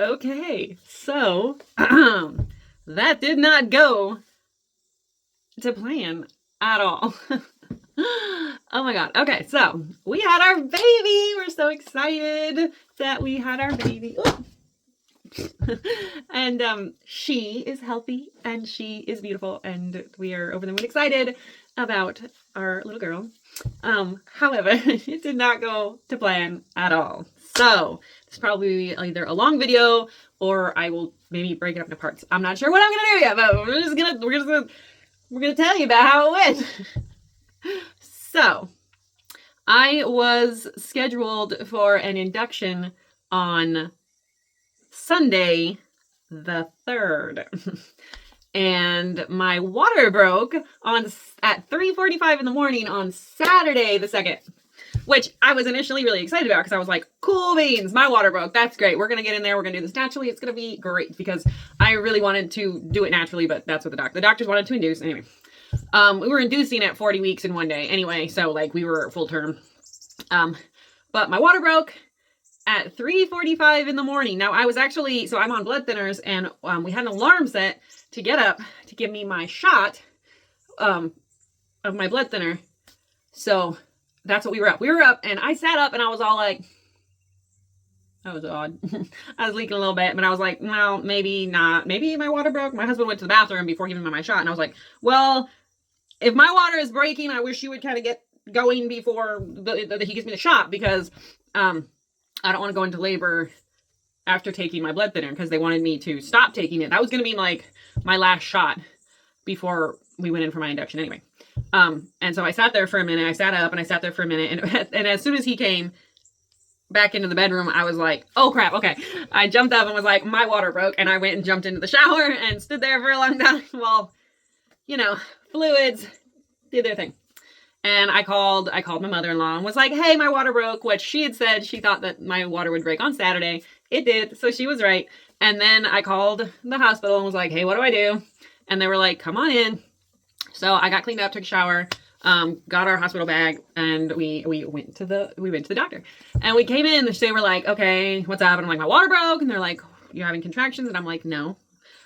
Okay, so that did not go to plan at all. Oh my god. Okay, so we had our baby. We're so excited that we had our baby. And she is healthy and she is beautiful and we are over the moon excited about our little girl. However, it did not go to plan at all. So it's probably either a long video or I will maybe break it up into parts. I'm not sure what I'm gonna do yet, but we're gonna tell you about how it went. So I was scheduled for an induction on Sunday the 3rd. And my water broke at 3:45 in the morning on Saturday the 2nd, which I was initially really excited about because I was like, cool beans, my water broke. That's great. We're going to get in there. We're going to do this naturally. It's going to be great because I really wanted to do it naturally, but that's what the doctors wanted to induce. Anyway, we were inducing at 40 weeks in one day anyway. So like we were full term. But my water broke at 3:45 in the morning. Now I was actually, so I'm on blood thinners and we had an alarm set to get up to give me my shot of my blood thinner. So that's what we were up. We were up and I sat up and I was all like, that was odd. I was leaking a little bit, but I was like, well, maybe not. Maybe my water broke. My husband went to the bathroom before giving me my shot. And I was like, well, if my water is breaking, I wish you would kind of get going before he gives me the shot because I don't want to go into labor after taking my blood thinner because they wanted me to stop taking it. That was going to be like my last shot before we went in for my induction anyway. And so I sat there for a minute. I sat up and I sat there for a minute. And as soon as he came back into the bedroom, I was like, oh crap. Okay. I jumped up and was like, my water broke. And I went and jumped into the shower and stood there for a long time while, fluids did their thing. And I called my mother-in-law and was like, hey, my water broke, which she had said she thought that my water would break on Saturday. It did. So she was right. And then I called the hospital and was like, hey, what do I do? And they were like, come on in. So I got cleaned up, took a shower, got our hospital bag, and we went to the doctor. And we came in and they were like, okay, what's up? And I'm like, my water broke. And they're like, you're having contractions? And I'm like, no.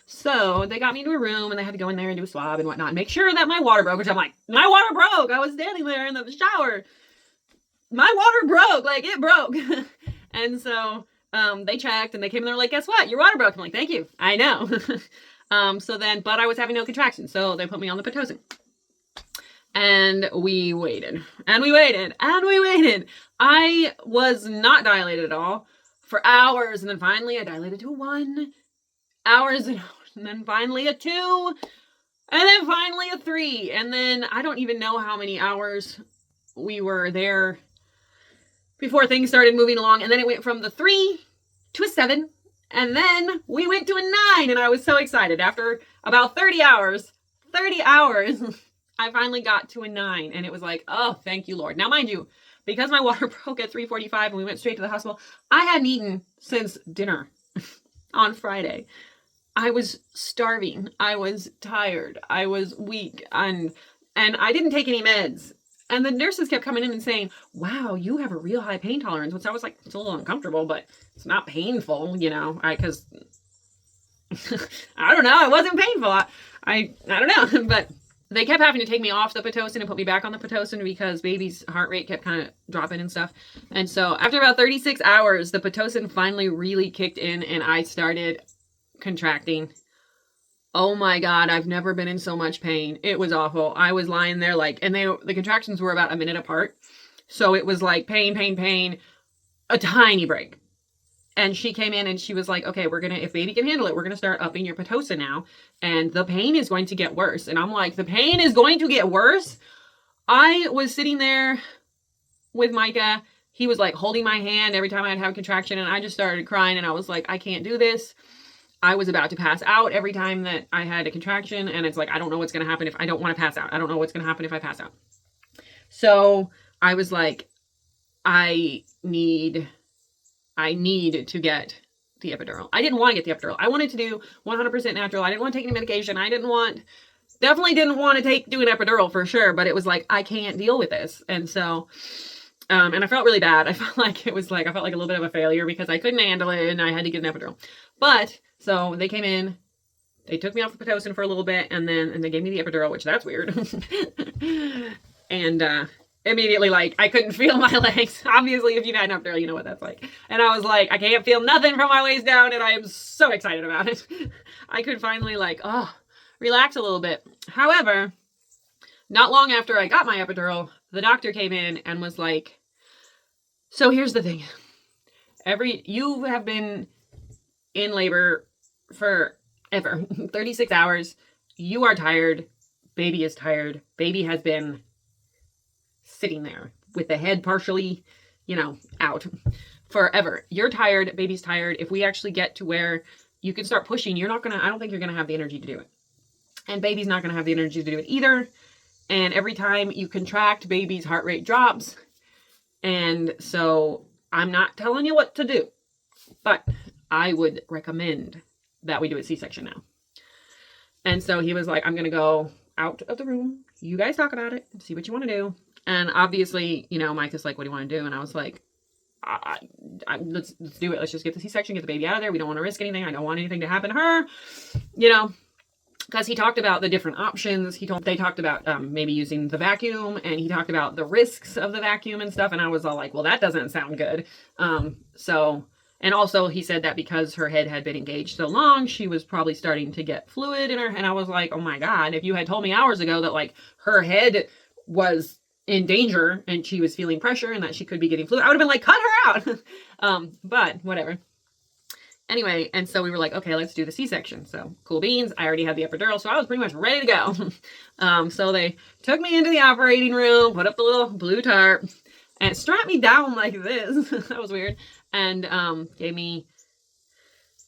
So they got me into a room and they had to go in there and do a swab and whatnot and make sure that my water broke, which I'm like, my water broke. I was standing there in the shower. My water broke. Like, it broke. And so they checked and they came and they were like, guess what? Your water broke. I'm like, thank you. I know. But I was having no contractions. So they put me on the Pitocin. And we waited. And we waited. And we waited. I was not dilated at all for hours. And then finally I dilated to 1 hours and then finally a 2 and then finally a 3 and then I don't even know how many hours we were there before things started moving along, and then it went from the 3 to a 7 and then we went to a 9 and I was so excited. After about 30 hours I finally got to a 9 and it was like, oh, thank you, Lord. Now mind you, because my water broke at 3:45 and we went straight to the hospital, I hadn't eaten since dinner on Friday. I was starving. I was tired. I was weak. And I didn't take any meds. And the nurses kept coming in and saying, wow, you have a real high pain tolerance. Which I was like, it's a little uncomfortable, but it's not painful, because I don't know. It wasn't painful. I don't know. But they kept having to take me off the Pitocin and put me back on the Pitocin because baby's heart rate kept kind of dropping and stuff. And so after about 36 hours, the Pitocin finally really kicked in and I started contracting. Oh my God, I've never been in so much pain. It was awful. I was lying there and the contractions were about a minute apart. So it was like pain, a tiny break. And she came in and she was like, okay, if baby can handle it, we're going to start upping your Pitocin now. And the pain is going to get worse. And I'm like, the pain is going to get worse? I was sitting there with Micah. He was like holding my hand every time I'd have a contraction. And I just started crying and I was like, I can't do this. I was about to pass out every time that I had a contraction. And it's like, I don't know what's going to happen if I don't want to pass out. I don't know what's going to happen if I pass out. So I was like, I need to get the epidural. I didn't want to get the epidural. I wanted to do 100% natural. I didn't want to take any medication. Definitely didn't want to do an epidural for sure. But it was like, I can't deal with this. And so And I felt really bad. I felt like I felt like a little bit of a failure because I couldn't handle it and I had to get an epidural. But so they came in, they took me off the Pitocin for a little bit, and they gave me the epidural, which that's weird. And immediately, like, I couldn't feel my legs. Obviously, if you've had an epidural, you know what that's like. And I was like, I can't feel nothing from my waist down, and I am so excited about it. I could finally, like, relax a little bit. However, not long after I got my epidural, the doctor came in and was like, so here's the thing. You have been in labor for ever, 36 hours. You are tired. Baby is tired. Baby has been sitting there with the head partially, out forever. You're tired. Baby's tired. If we actually get to where you can start pushing, I don't think you're going to have the energy to do it. And baby's not going to have the energy to do it either. And every time you contract, baby's heart rate drops. And so I'm not telling you what to do, but I would recommend that we do a C-section now. And so he was like, I'm going to go out of the room. You guys talk about it and see what you want to do. And obviously, Mike is like, what do you want to do? And I was like, let's do it. Let's just get the C-section, get the baby out of there. We don't want to risk anything. I don't want anything to happen to her, because he talked about the different options. They talked about maybe using the vacuum, and he talked about the risks of the vacuum and stuff. And I was all like, well, that doesn't sound good. And also he said that because her head had been engaged so long, she was probably starting to get fluid in her. And I was like, oh my God, if you had told me hours ago that like her head was in danger and she was feeling pressure and that she could be getting fluid, I would have been like, cut her out. But whatever. Anyway, and so we were like, okay, let's do the C-section. So cool beans. I already had the epidural, so I was pretty much ready to go. So they took me into the operating room, put up the little blue tarp, and strapped me down like this. That was weird. And gave me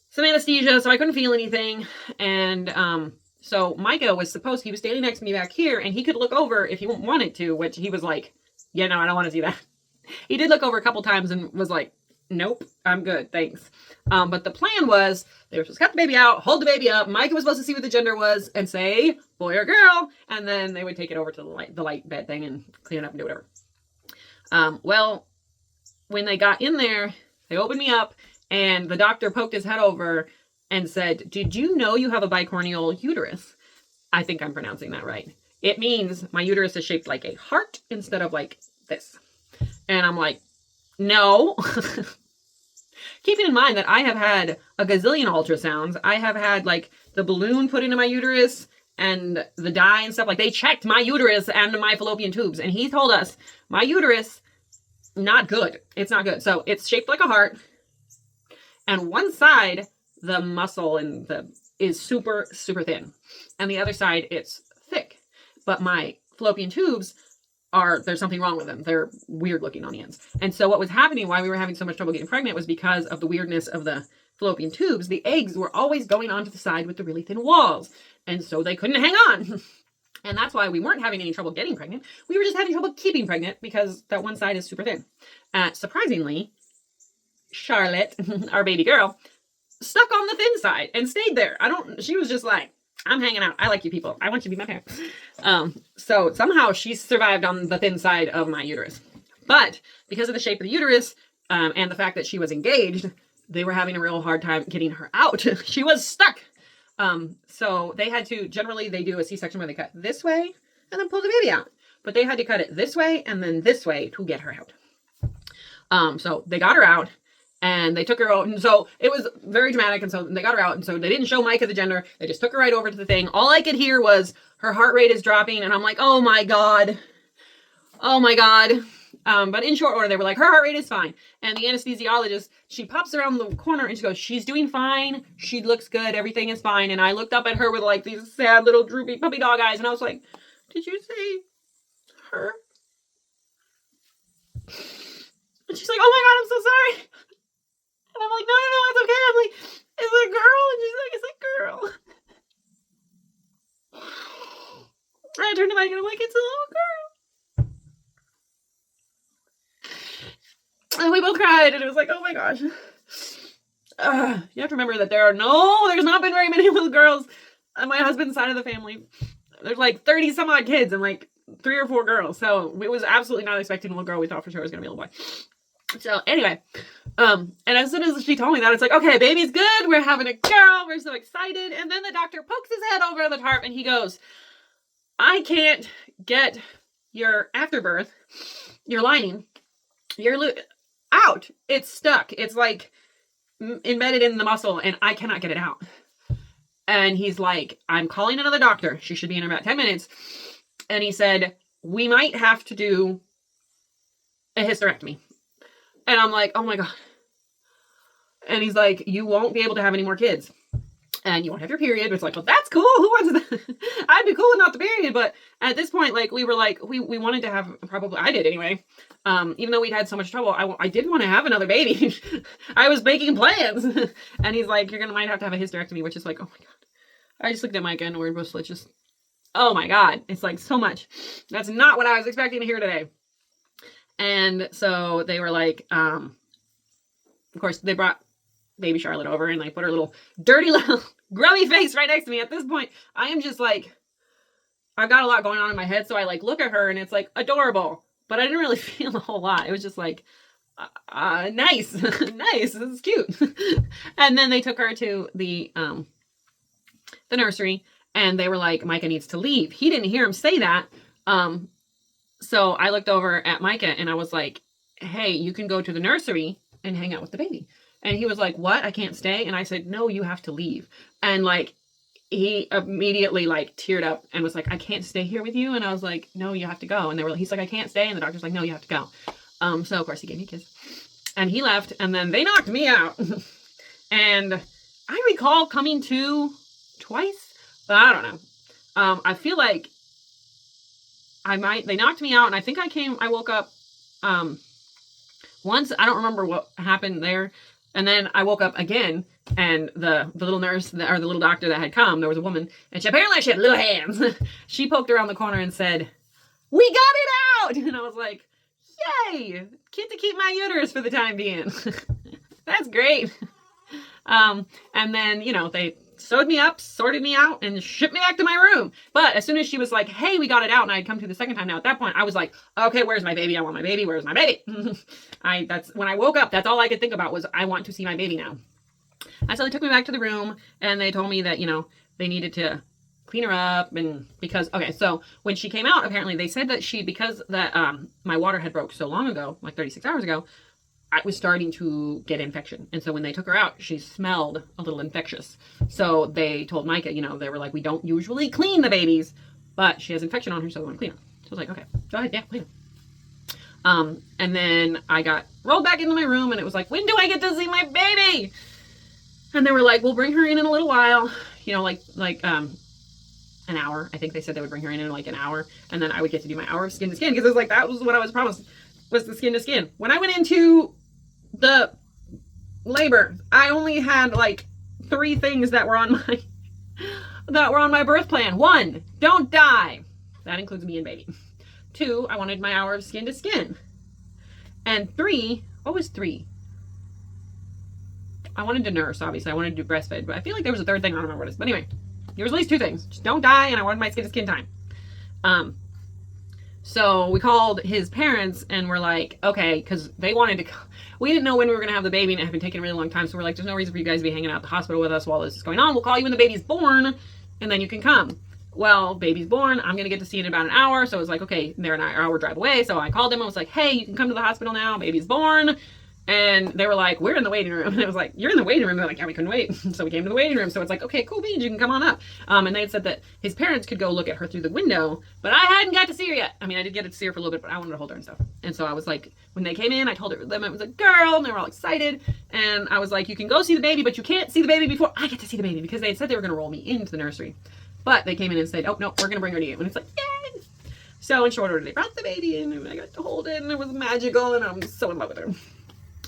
some anesthesia, so I couldn't feel anything. And so Micah he was standing next to me back here, and he could look over if he wanted to, which he was like, yeah, no, I don't want to see that. He did look over a couple times and was like, nope, I'm good, thanks. But the plan was they were supposed to cut the baby out, hold the baby up. Micah was supposed to see what the gender was and say boy or girl, and then they would take it over to the light bed thing and clean it up and do whatever. Well, when they got in there, they opened me up, and the doctor poked his head over and said, did you know you have a bicornual uterus? I think I'm pronouncing that right. It means my uterus is shaped like a heart instead of like this. And I'm like, no. Keeping in mind that I have had a gazillion ultrasounds. I have had like the balloon put into my uterus and the dye and stuff. Like they checked my uterus and my fallopian tubes. And he told us my uterus, not good. It's not good. So it's shaped like a heart. And one side, the muscle is super, super thin. And the other side, it's thick. But my fallopian tubes there's something wrong with them. They're weird looking on the ends. And so what was happening, why we were having so much trouble getting pregnant, was because of the weirdness of the fallopian tubes. The eggs were always going onto the side with the really thin walls. And so they couldn't hang on. And that's why we weren't having any trouble getting pregnant. We were just having trouble keeping pregnant because that one side is super thin. Surprisingly, Charlotte, our baby girl, stuck on the thin side and stayed there. She was just like, I'm hanging out. I like you people. I want you to be my parent. So somehow she survived on the thin side of my uterus. But because of the shape of the uterus and the fact that she was engaged, they were having a real hard time getting her out. She was stuck. So they had to, generally they do a C-section where they cut this way and then pull the baby out. But they had to cut it this way and then this way to get her out. So they got her out. And they took her out, and so it was very dramatic, and so they got her out, and so they didn't show Micah the gender. They just took her right over to the thing. All I could hear was her heart rate is dropping, and I'm like, oh my God. Oh my God. But in short order, they were like, her heart rate is fine. And the anesthesiologist, she pops around the corner, and she goes, she's doing fine. She looks good. Everything is fine. And I looked up at her with like these sad little droopy puppy dog eyes, and I was like, did you say her? And she's like, oh my God, I'm so sorry. And I'm like, no, it's okay. I'm like, is it a girl? And she's like, it's a girl. And I turned to Mike and I'm like, it's a little girl. And we both cried and it was like, oh my gosh. You have to remember that there's not been very many little girls on my husband's side of the family. There's like 30 some odd kids and like 3 or 4 girls. So we was absolutely not expecting a little girl. We thought for sure it was going to be a little boy. So anyway, and as soon as she told me that, it's like, okay, baby's good. We're having a girl. We're so excited. And then the doctor pokes his head over the tarp and he goes, I can't get your afterbirth, your lining, out. It's stuck. It's like embedded in the muscle and I cannot get it out. And he's like, I'm calling another doctor. She should be in about 10 minutes. And he said, we might have to do a hysterectomy. And I'm like, oh my God. And he's like, you won't be able to have any more kids. And you won't have your period. It's like, well, that's cool. Who wants that? I'd be cool without the period. But at this point, like, we were like, we wanted to have, probably, I did anyway. Even though we'd had so much trouble, I did want to have another baby. I was making plans. And he's like, might have to have a hysterectomy, which is like, oh my God. I just looked at Micah and we're both like, just, oh my God. It's like so much. That's not what I was expecting to hear today. And so they were like, of course, they brought baby Charlotte over and like put her little dirty little grubby face right next to me. At this point, I am just like, I've got a lot going on in my head. So I like look at her and it's like adorable, but I didn't really feel a whole lot. It was just like, nice, nice. This is cute. And then they took her to the nursery and they were like, Micah needs to leave. He didn't hear him say that. So I looked over at Micah and I was like, hey, you can go to the nursery and hang out with the baby. And he was like, what? I can't stay? And I said, no, you have to leave. And like, he immediately like teared up and was like, I can't stay here with you. And I was like, no, you have to go. And he's like, I can't stay. And the doctor's like, no, you have to go. So of course he gave me a kiss and he left and then they knocked me out. And I recall coming to twice, but I don't know. I feel like they knocked me out and I think I woke up, once. I don't remember what happened there. And then I woke up again and the little nurse or the little doctor that had come, there was a woman and she had little hands. She poked around the corner and said, we got it out. And I was like, yay, get to keep my uterus for the time being. That's great. And then, they sewed me up, sorted me out, and shipped me back to my room. But as soon as she was like, hey, we got it out, and I had come to the second time now, at that point, I was like, okay, where's my baby? I want my baby. Where's my baby? That's when I woke up, that's all I could think about was, I want to see my baby now. And so they took me back to the room, and they told me that, they needed to clean her up, and because, okay, so when she came out, apparently they said that because my water had broke so long ago, like 36 hours ago, I was starting to get infection. And so when they took her out, she smelled a little infectious. So they told Micah, they were like, we don't usually clean the babies, but she has infection on her, so we want to clean her. So I was like, okay, go ahead, yeah, clean her. And then I got rolled back into my room and it was like, when do I get to see my baby? And they were like, we'll bring her in a little while, an hour. I think they said they would bring her in like an hour. And then I would get to do my hour of skin to skin because it was like, that was what I was promised, was the skin to skin. When I went into the labor, I only had like 3 things that were on my birth plan. 1, don't die. That includes me and baby. 2, I wanted my hour of skin to skin. And 3, what was 3? I wanted to nurse, obviously. I wanted to do breastfeed, but I feel like there was a 3rd thing. I don't remember what it is. But anyway, there was at least 2 things. Just don't die, and I wanted my skin to skin time. So we called his parents and we're like, okay, because they wanted to, we didn't know when we were going to have the baby and it had been taking a really long time. So we're like, there's no reason for you guys to be hanging out at the hospital with us while this is going on. We'll call you when the baby's born and then you can come. Well, baby's born. I'm going to get to see it in about an hour. So it was like, okay, they're an hour drive away. So I called them and was like, hey, you can come to the hospital now. Baby's born. And they were like, we're in the waiting room. And I was like, you're in the waiting room. They're like, yeah, we couldn't wait. So we came to the waiting room. So it's like, okay, cool beans, you can come on up. And they had said that his parents could go look at her through the window, but I hadn't got to see her yet. I mean, I did get to see her for a little bit, but I wanted to hold her and stuff. And so I was like, when they came in, I told them it was a girl and they were all excited. And I was like, you can go see the baby, but you can't see the baby before I get to see the baby, because they had said they were going to roll me into the nursery. But they came in and said, oh, no, we're going to bring her to you. And it's like, yay! So in short order, they brought the baby in and I got to hold it and it was magical and I'm so in love with her.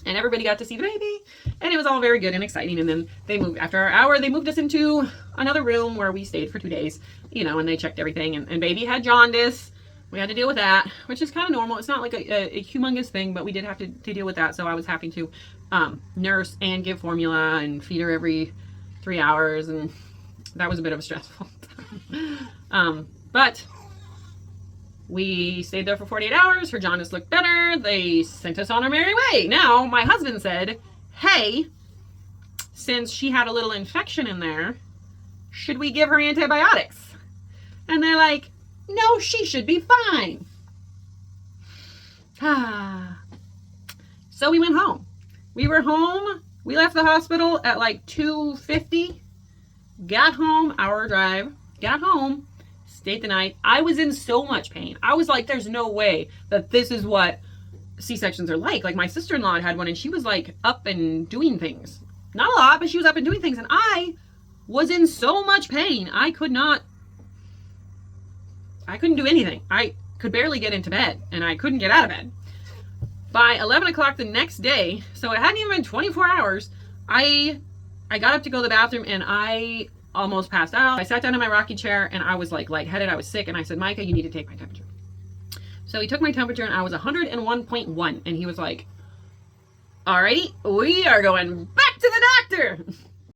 And everybody got to see the baby and it was all very good and exciting. And then they moved, after our hour, they moved us into another room where we stayed for 2 days, and they checked everything. And baby had jaundice. We had to deal with that, which is kind of normal. It's not like a humongous thing, but we did have to deal with that. So I was having to nurse and give formula and feed her every 3 hours. And that was a bit of a stressful time. But We stayed there for 48 hours. Her jaundice looked better. They sent us on our merry way. Now, my husband said, hey, since she had a little infection in there, should we give her antibiotics? And they're like, no, she should be fine. So we went home. We were home. We left the hospital at like 2:50. Got home, hour drive. Got home. Stayed the night. I was in so much pain. I was like, there's no way that this is what C-sections are like. Like my sister-in-law had one and she was like up and doing things. Not a lot, but she was up and doing things. And I was in so much pain. I couldn't do anything. I could barely get into bed and I couldn't get out of bed. By 11 o'clock the next day, so it hadn't even been 24 hours, I got up to go to the bathroom and I almost passed out. I sat down in my rocking chair and I was like lightheaded. I was sick and I said, Micah, you need to take my temperature. So he took my temperature and I was 101.1 and he was like, alrighty, we are going back to the doctor.